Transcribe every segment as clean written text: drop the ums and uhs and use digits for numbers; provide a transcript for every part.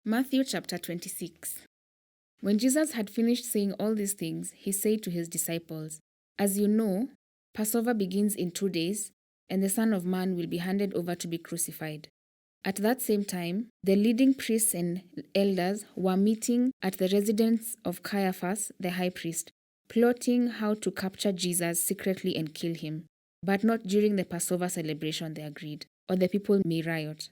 Matthew chapter 26. When Jesus had finished saying all these things, he said to his disciples, "As you know, Passover begins in 2 days, and the Son of Man will be handed over to be crucified." At that same time, the leading priests and elders were meeting at the residence of Caiaphas, the high priest, plotting how to capture Jesus secretly and kill him. But not during the Passover celebration, they agreed, or the people may riot.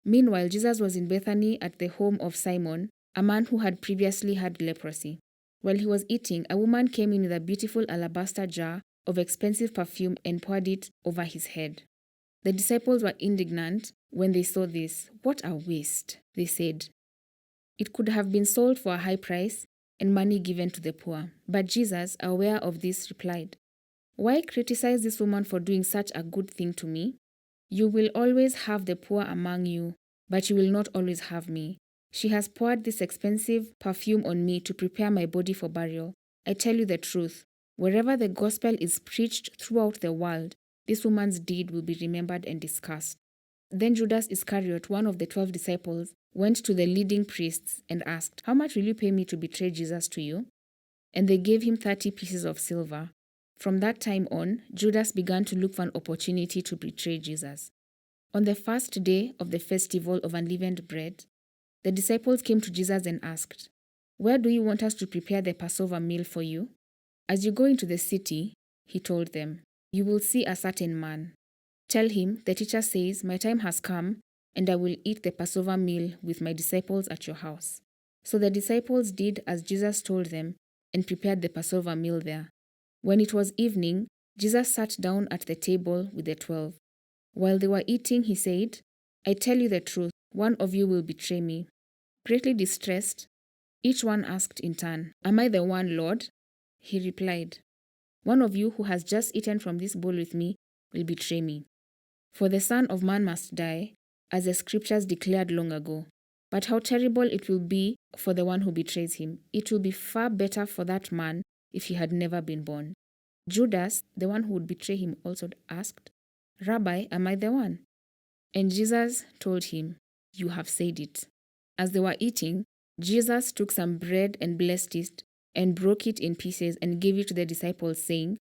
Meanwhile, Jesus was in Bethany at the home of Simon, a man who had previously had leprosy. While he was eating, a woman came in with a beautiful alabaster jar of expensive perfume and poured it over his head. The disciples were indignant when they saw this. "What a waste," they said. "It could have been sold for a high price and money given to the poor." But Jesus, aware of this, replied, "Why criticize this woman for doing such a good thing to me? You will always have the poor among you, but you will not always have me. She has poured this expensive perfume on me to prepare my body for burial. I tell you the truth, wherever the gospel is preached throughout the world, this woman's deed will be remembered and discussed." Then Judas Iscariot, one of the 12 disciples, went to the leading priests and asked, "How much will you pay me to betray Jesus to you?" And they gave him 30 pieces of silver. From that time on, Judas began to look for an opportunity to betray Jesus. On the first day of the festival of unleavened bread, the disciples came to Jesus and asked, "Where do you want us to prepare the Passover meal for you?" "As you go into the city," he told them, "you will see a certain man. Tell him, the teacher says, 'My time has come, and I will eat the Passover meal with my disciples at your house.'" So the disciples did as Jesus told them and prepared the Passover meal there. When it was evening, Jesus sat down at the table with the 12. While they were eating, he said, "I tell you the truth, one of you will betray me." Greatly distressed, each one asked in turn, "Am I the one, Lord?" He replied, "One of you who has just eaten from this bowl with me will betray me. For the Son of Man must die, as the scriptures declared long ago. But how terrible it will be for the one who betrays him. It will be far better for that man if he had never been born." Judas, the one who would betray him, also asked, "Rabbi, am I the one?" And Jesus told him, "You have said it." As they were eating, Jesus took some bread and blessed it, and broke it in pieces and gave it to the disciples, saying,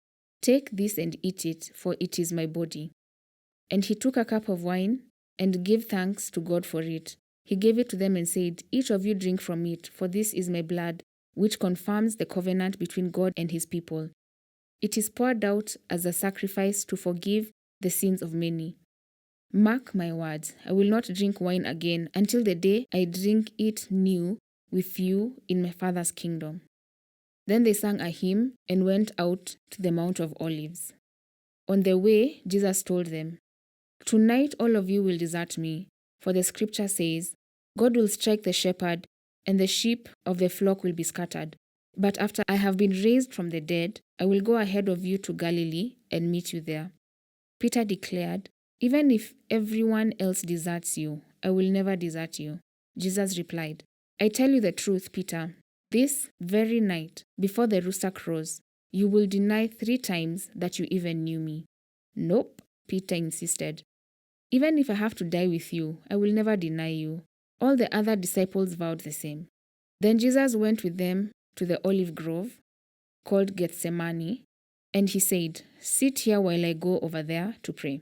"Take this and eat it, for it is my body." And he took a cup of wine and gave thanks to God for it. He gave it to them and said, "Each of you drink from it, for this is my blood, which confirms the covenant between God and his people. It is poured out as a sacrifice to forgive the sins of many. Mark my words, I will not drink wine again until the day I drink it new with you in my Father's kingdom." Then they sang a hymn and went out to the Mount of Olives. On the way, Jesus told them, "Tonight all of you will desert me, for the scripture says, 'God will strike the shepherd, and the sheep of the flock will be scattered.' But after I have been raised from the dead, I will go ahead of you to Galilee and meet you there." Peter declared, "Even if everyone else deserts you, I will never desert you." Jesus replied, "I tell you the truth, Peter. This very night, before the rooster crows, you will deny 3 times that you even knew me." "Nope," Peter insisted. "Even if I have to die with you, I will never deny you." All the other disciples vowed the same. Then Jesus went with them to the olive grove, called Gethsemane, and he said, "Sit here while I go over there to pray."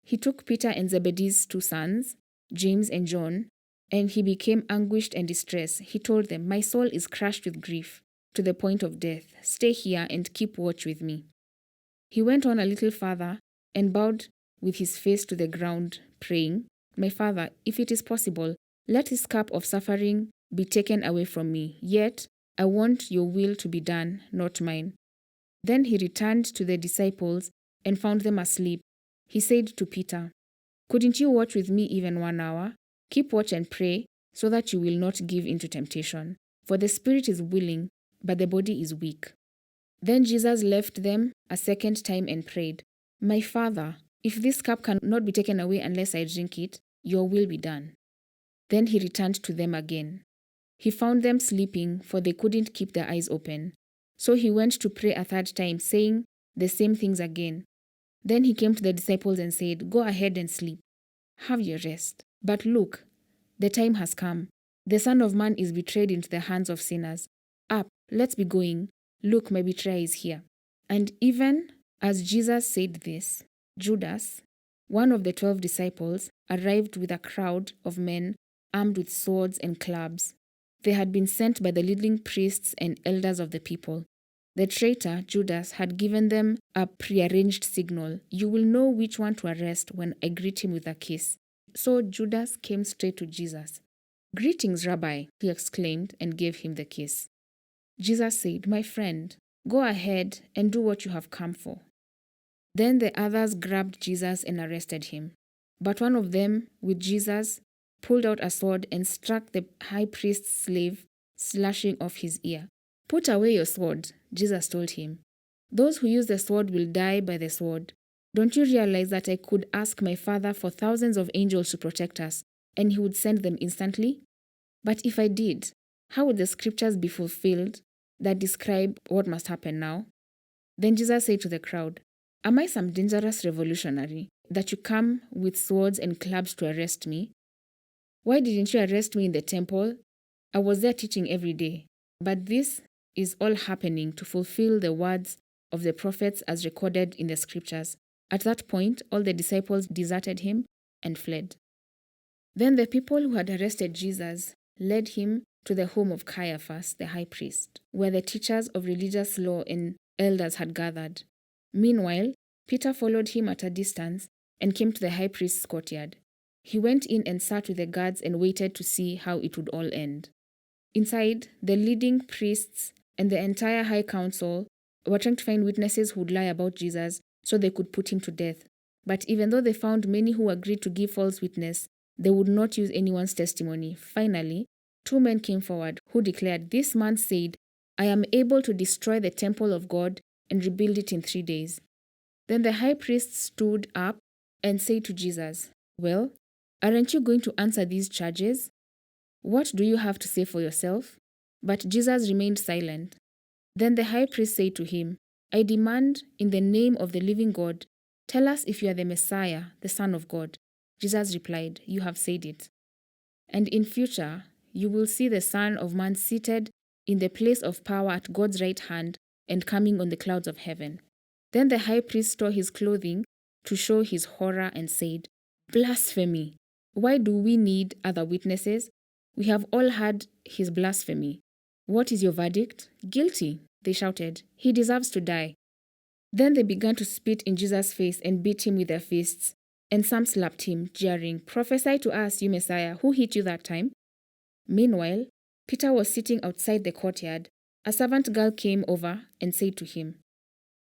He took Peter and Zebedee's 2 sons, James and John, and he became anguished and distressed. He told them, "My soul is crushed with grief, to the point of death. Stay here and keep watch with me." He went on a little farther and bowed with his face to the ground, praying, "My Father, if it is possible, let this cup of suffering be taken away from me. Yet I want your will to be done, not mine." Then he returned to the disciples and found them asleep. He said to Peter, "Couldn't you watch with me even 1 hour? Keep watch and pray, so that you will not give into temptation. For the spirit is willing, but the body is weak." Then Jesus left them a second time and prayed, "My Father, if this cup cannot be taken away unless I drink it, your will be done." Then he returned to them again. He found them sleeping, for they couldn't keep their eyes open. So he went to pray a 3rd time, saying the same things again. Then he came to the disciples and said, "Go ahead and sleep. Have your rest. But look, the time has come. The Son of Man is betrayed into the hands of sinners. Up, let's be going. Look, my betrayer is here." And even as Jesus said this, Judas, one of the 12 disciples, arrived with a crowd of men armed with swords and clubs. They had been sent by the leading priests and elders of the people. The traitor, Judas, had given them a prearranged signal. "You will know which one to arrest when I greet him with a kiss." So Judas came straight to Jesus. "Greetings, Rabbi," he exclaimed, and gave him the kiss. Jesus said, "My friend, go ahead and do what you have come for." Then the others grabbed Jesus and arrested him. But one of them, with Jesus, pulled out a sword and struck the high priest's slave, slashing off his ear. "Put away your sword," Jesus told him. "Those who use the sword will die by the sword. Don't you realize that I could ask my Father for thousands of angels to protect us, and he would send them instantly? But if I did, how would the scriptures be fulfilled that describe what must happen now?" Then Jesus said to the crowd, "Am I some dangerous revolutionary that you come with swords and clubs to arrest me? Why didn't you arrest me in the temple? I was there teaching every day. But this is all happening to fulfill the words of the prophets as recorded in the scriptures." At that point, all the disciples deserted him and fled. Then the people who had arrested Jesus led him to the home of Caiaphas, the high priest, where the teachers of religious law and elders had gathered. Meanwhile, Peter followed him at a distance and came to the high priest's courtyard. He went in and sat with the guards and waited to see how it would all end. Inside, the leading priests and the entire high council were trying to find witnesses who would lie about Jesus so they could put him to death. But even though they found many who agreed to give false witness, they would not use anyone's testimony. Finally, 2 men came forward who declared, "This man said, 'I am able to destroy the temple of God and rebuild it in 3 days.'" Then the high priest stood up and said to Jesus, "Well, aren't you going to answer these charges? What do you have to say for yourself?" But Jesus remained silent. Then the high priest said to him, "I demand, in the name of the living God, tell us if you are the Messiah, the Son of God." Jesus replied, "You have said it. And in future, you will see the Son of Man seated in the place of power at God's right hand and coming on the clouds of heaven." Then the high priest tore his clothing to show his horror and said, "Blasphemy! Why do we need other witnesses? We have all heard his blasphemy. What is your verdict?" "Guilty," they shouted. "He deserves to die." Then they began to spit in Jesus' face and beat him with their fists. And some slapped him, jeering, "Prophesy to us, you Messiah. Who hit you that time?" Meanwhile, Peter was sitting outside the courtyard. A servant girl came over and said to him,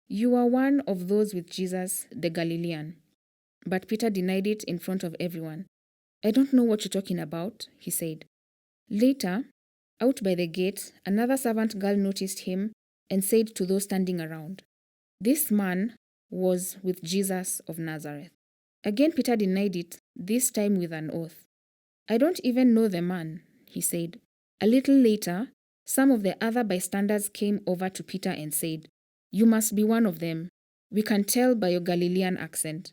"You are one of those with Jesus, the Galilean." But Peter denied it in front of everyone. "I don't know what you're talking about," he said. Later, out by the gate, another servant girl noticed him and said to those standing around, "This man was with Jesus of Nazareth." Again Peter denied it, this time with an oath. "I don't even know the man," he said. A little later, some of the other bystanders came over to Peter and said, "You must be one of them. We can tell by your Galilean accent."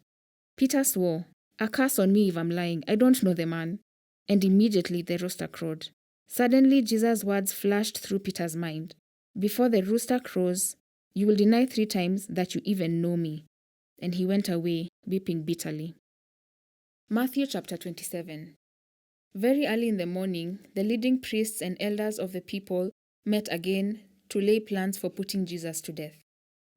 Peter swore, "A curse on me if I'm lying. I don't know the man." And immediately the rooster crowed. Suddenly Jesus' words flashed through Peter's mind. "Before the rooster crows, you will deny 3 times that you even know me." And he went away, weeping bitterly. Matthew chapter 27. Very early in the morning, the leading priests and elders of the people met again to lay plans for putting Jesus to death.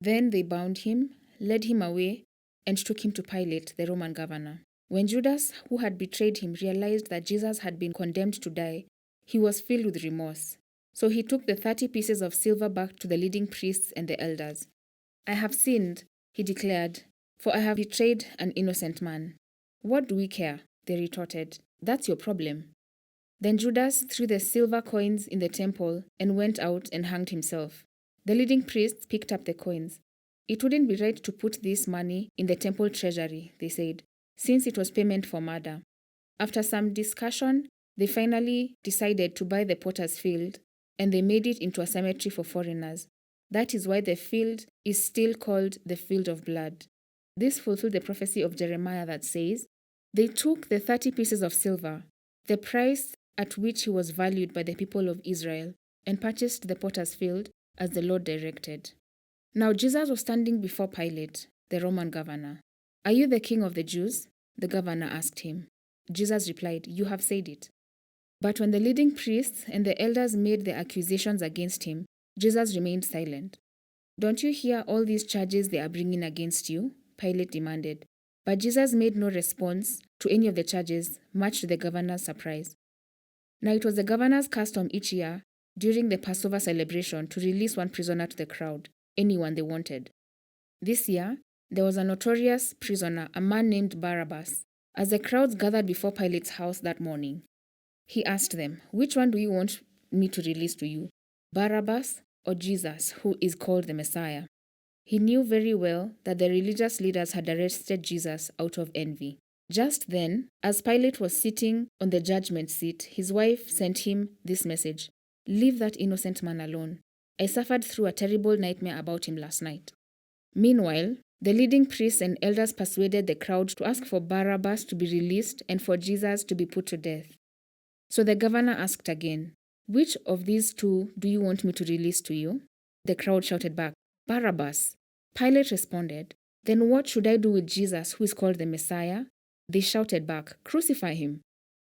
Then they bound him, led him away, and took him to Pilate, the Roman governor. When Judas, who had betrayed him, realized that Jesus had been condemned to die, he was filled with remorse. So he took the 30 pieces of silver back to the leading priests and the elders. "I have sinned," he declared, "for I have betrayed an innocent man." "What do we care?" they retorted. "That's your problem." Then Judas threw the silver coins in the temple and went out and hanged himself. The leading priests picked up the coins. "It wouldn't be right to put this money in the temple treasury," they said, "since it was payment for murder." After some discussion, they finally decided to buy the potter's field, and they made it into a cemetery for foreigners. That is why the field is still called the Field of Blood. This fulfilled the prophecy of Jeremiah that says, "They took the 30 pieces of silver, the price at which he was valued by the people of Israel, and purchased the potter's field as the Lord directed. Now Jesus was standing before Pilate, the Roman governor. "Are you the king of the Jews?" the governor asked him. Jesus replied, "You have said it." But when the leading priests and the elders made their accusations against him, Jesus remained silent. "Don't you hear all these charges they are bringing against you?" Pilate demanded. But Jesus made no response to any of the charges, much to the governor's surprise. Now it was the governor's custom each year, during the Passover celebration, to release one prisoner to the crowd, anyone they wanted. This year, there was a notorious prisoner, a man named Barabbas. As the crowds gathered before Pilate's house that morning, he asked them, "Which one do you want me to release to you, Barabbas or Jesus, who is called the Messiah?" He knew very well that the religious leaders had arrested Jesus out of envy. Just then, as Pilate was sitting on the judgment seat, his wife sent him this message: "Leave that innocent man alone. I suffered through a terrible nightmare about him last night." Meanwhile, the leading priests and elders persuaded the crowd to ask for Barabbas to be released and for Jesus to be put to death. So the governor asked again, "Which of these two do you want me to release to you?" The crowd shouted back, "Barabbas." Pilate responded, "Then what should I do with Jesus, who is called the Messiah?" They shouted back, "Crucify him."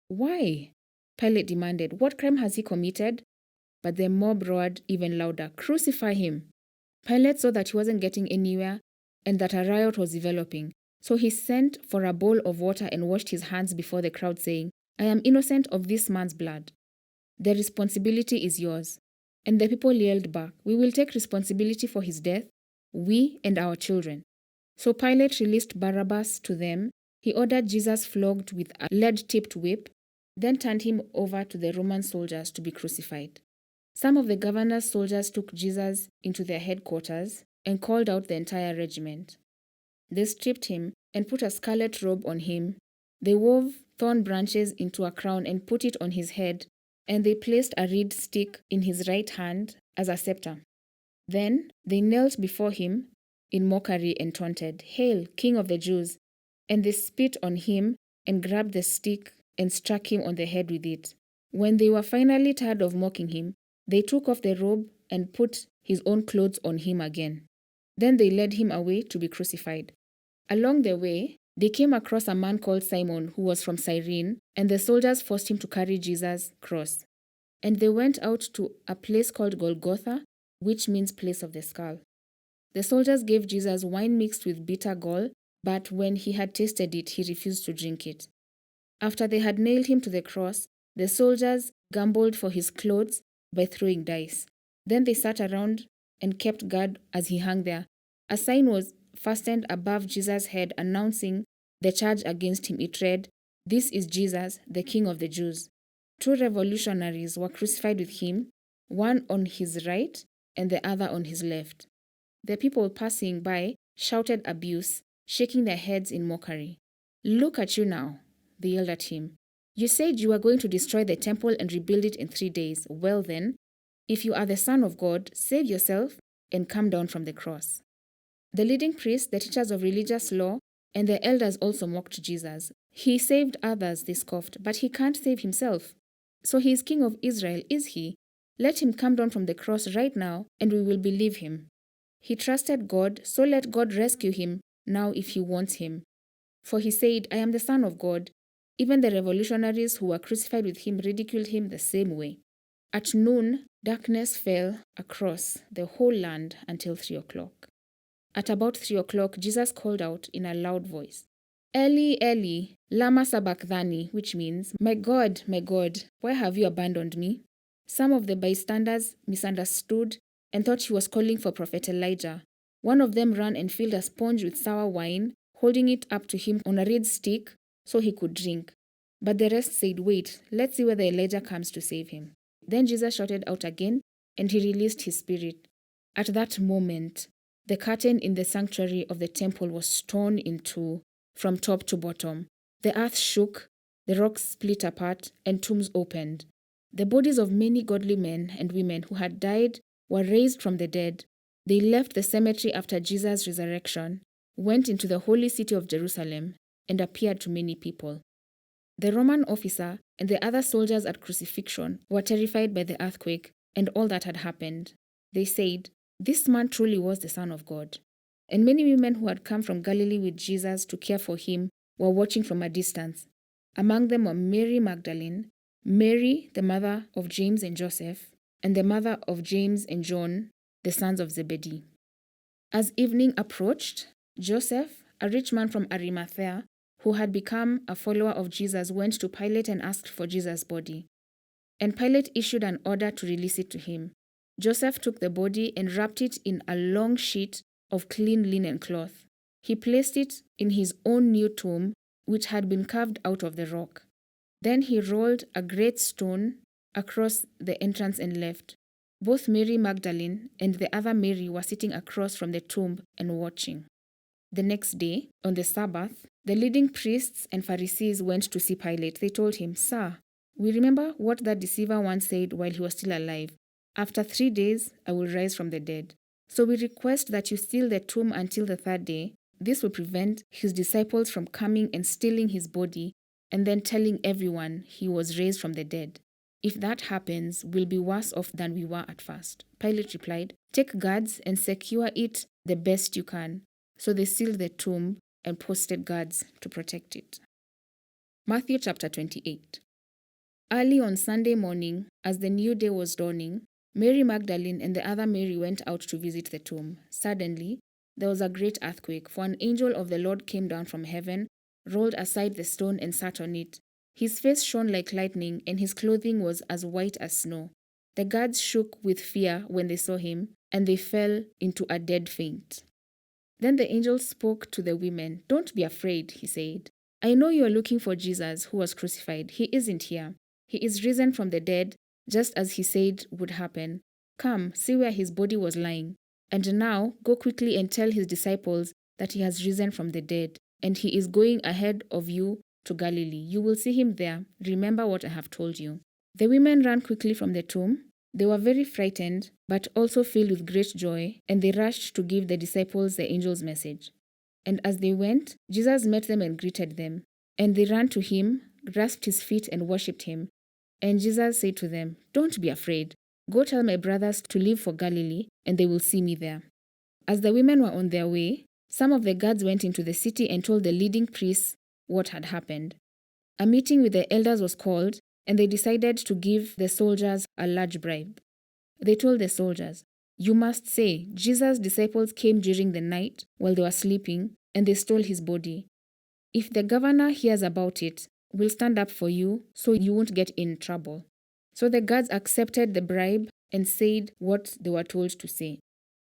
"Why?" Pilate demanded. "What crime has he committed?" But the mob roared even louder, "Crucify him." Pilate saw that he wasn't getting anywhere and that a riot was developing. So he sent for a bowl of water and washed his hands before the crowd, saying, "I am innocent of this man's blood. The responsibility is yours." And the people yelled back, "We will take responsibility for his death, we and our children." So Pilate released Barabbas to them. He ordered Jesus flogged with a lead-tipped whip, then turned him over to the Roman soldiers to be crucified. Some of the governor's soldiers took Jesus into their headquarters and called out the entire regiment. They stripped him and put a scarlet robe on him. They wove thorn branches into a crown and put it on his head, and they placed a reed stick in his right hand as a scepter. Then they knelt before him in mockery and taunted, "Hail, King of the Jews!" And they spit on him and grabbed the stick and struck him on the head with it. When they were finally tired of mocking him, they took off the robe and put his own clothes on him again. Then they led him away to be crucified. Along the way, they came across a man called Simon who was from Cyrene, and the soldiers forced him to carry Jesus' cross. And they went out to a place called Golgotha, which means place of the skull. The soldiers gave Jesus wine mixed with bitter gall, but when he had tasted it, he refused to drink it. After they had nailed him to the cross, the soldiers gambled for his clothes by throwing dice. Then they sat around and kept guard as he hung there. A sign was fastened above Jesus' head announcing the charge against him. It read, "This is Jesus, the King of the Jews." Two revolutionaries were crucified with him, one on his right and the other on his left. The people passing by shouted abuse, shaking their heads in mockery. "Look at you now," they yelled at him. "You said you were going to destroy the temple and rebuild it in 3 days. Well then, if you are the Son of God, save yourself and come down from the cross." The leading priests, the teachers of religious law, and the elders also mocked Jesus. "He saved others," they scoffed, "but he can't save himself. So he is King of Israel, is he? Let him come down from the cross right now, and we will believe him. He trusted God, so let God rescue him now if he wants him. For he said, 'I am the Son of God.'" Even the revolutionaries who were crucified with him ridiculed him the same way. At noon, darkness fell across the whole land until 3 o'clock. At about 3 o'clock, Jesus called out in a loud voice, "Eli, Eli, lama sabachthani," which means, my God, why have you abandoned me?" Some of the bystanders misunderstood and thought he was calling for Prophet Elijah. One of them ran and filled a sponge with sour wine, holding it up to him on a reed stick so he could drink. But the rest said, "Wait, let's see whether Elijah comes to save him." Then Jesus shouted out again, and he released his spirit. At that moment, the curtain in the sanctuary of the temple was torn in two from top to bottom. The earth shook, the rocks split apart, and tombs opened. The bodies of many godly men and women who had died were raised from the dead. They left the cemetery after Jesus' resurrection, went into the holy city of Jerusalem, and appeared to many people. The Roman officer and the other soldiers at crucifixion were terrified by the earthquake and all that had happened. They said, "This man truly was the Son of God." And many women who had come from Galilee with Jesus to care for him were watching from a distance. Among them were Mary Magdalene, Mary, the mother of James and Joseph, and the mother of James and John, the sons of Zebedee. As evening approached, Joseph, a rich man from Arimathea, who had become a follower of Jesus, went to Pilate and asked for Jesus' body. And Pilate issued an order to release it to him. Joseph took the body and wrapped it in a long sheet of clean linen cloth. He placed it in his own new tomb, which had been carved out of the rock. Then he rolled a great stone across the entrance and left. Both Mary Magdalene and the other Mary were sitting across from the tomb and watching. The next day, on the Sabbath, the leading priests and Pharisees went to see Pilate. They told him, "Sir, we remember what that deceiver once said while he was still alive. 'After 3 days, I will rise from the dead.' So we request that you seal the tomb until the third day. This will prevent his disciples from coming and stealing his body and then telling everyone he was raised from the dead. If that happens, we'll be worse off than we were at first." Pilate replied, "Take guards and secure it the best you can." So they sealed the tomb and posted guards to protect it. Matthew chapter 28. Early on Sunday morning, as the new day was dawning, Mary Magdalene and the other Mary went out to visit the tomb. Suddenly, there was a great earthquake, for an angel of the Lord came down from heaven, rolled aside the stone and sat on it. His face shone like lightning, and his clothing was as white as snow. The guards shook with fear when they saw him, and they fell into a dead faint. Then the angel spoke to the women. "Don't be afraid," he said. "I know you are looking for Jesus who was crucified. He isn't here. He is risen from the dead, just as he said would happen. Come, see where his body was lying. And now go quickly and tell his disciples that he has risen from the dead, and he is going ahead of you to Galilee. You will see him there. Remember what I have told you." The women ran quickly from the tomb. They were very frightened, but also filled with great joy, and they rushed to give the disciples the angel's message. And as they went, Jesus met them and greeted them. And they ran to him, grasped his feet, and worshipped him. And Jesus said to them, "Don't be afraid. Go tell my brothers to leave for Galilee, and they will see me there." As the women were on their way, some of the guards went into the city and told the leading priests what had happened. A meeting with the elders was called, and they decided to give the soldiers a large bribe. They told the soldiers, "You must say, 'Jesus' disciples came during the night while they were sleeping, and they stole his body.' If the governor hears about it, we'll stand up for you so you won't get in trouble." So the guards accepted the bribe and said what they were told to say.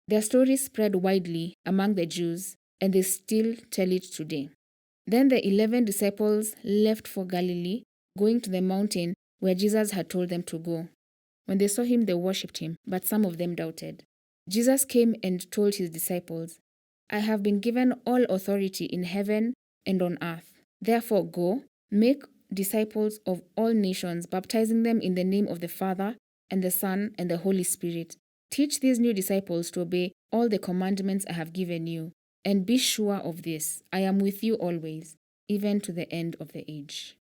Their story spread widely among the Jews, and they still tell it today. Then the 11 disciples left for Galilee, going to the mountain where Jesus had told them to go. When they saw him, they worshipped him, but some of them doubted. Jesus came and told his disciples, "I have been given all authority in heaven and on earth. Therefore go, make disciples of all nations, baptizing them in the name of the Father and the Son and the Holy Spirit. Teach these new disciples to obey all the commandments I have given you. And be sure of this, I am with you always, even to the end of the age."